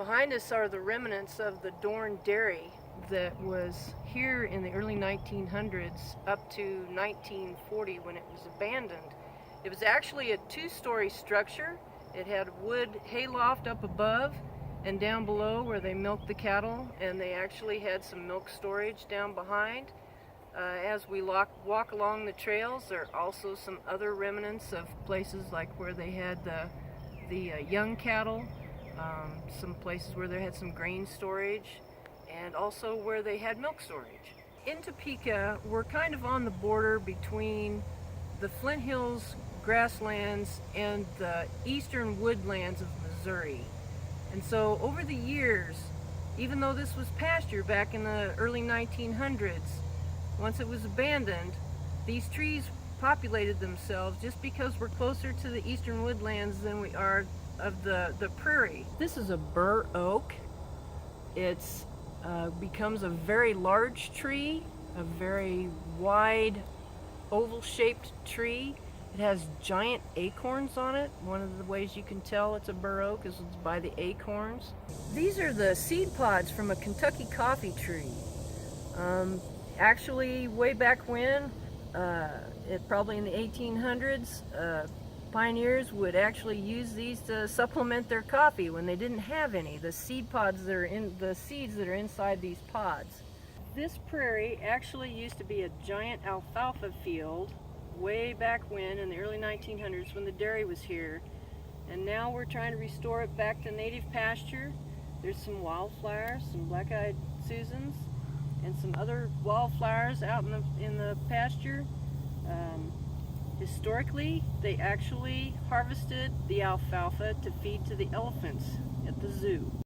Behind us are the remnants of the Dorn dairy that was here in the early 1900s up to 1940 when it was abandoned. It was actually a two-story structure. It had a wood hayloft up above and down below where they milked the cattle, and they actually had some milk storage down behind. As we walk along the trails, there are also some other remnants of places like where they had the young cattle, some places where they had some grain storage, and also where they had milk storage. In Topeka, we're kind of on the border between the Flint Hills grasslands and the eastern woodlands of Missouri. And so over the years, even though this was pasture back in the early 1900s, once it was abandoned, these trees populated themselves just because we're closer to the eastern woodlands than we are of the prairie. This is a bur oak. It's becomes a very large tree, a very wide oval-shaped tree. It has giant acorns on it. One of the ways you can tell it's a bur oak is by the acorns. These are the seed pods from a Kentucky coffee tree. Actually, way back when, probably in the 1800s, pioneers would actually use these to supplement their coffee when they didn't have any. The seeds that are inside these pods. This prairie actually used to be a giant alfalfa field way back when in the early 1900s when the dairy was here, and now we're trying to restore it back to native pasture. There's some wildflowers, some black-eyed Susans, and some other wildflowers out in the pasture. Historically, they actually harvested the alfalfa to feed to the elephants at the zoo.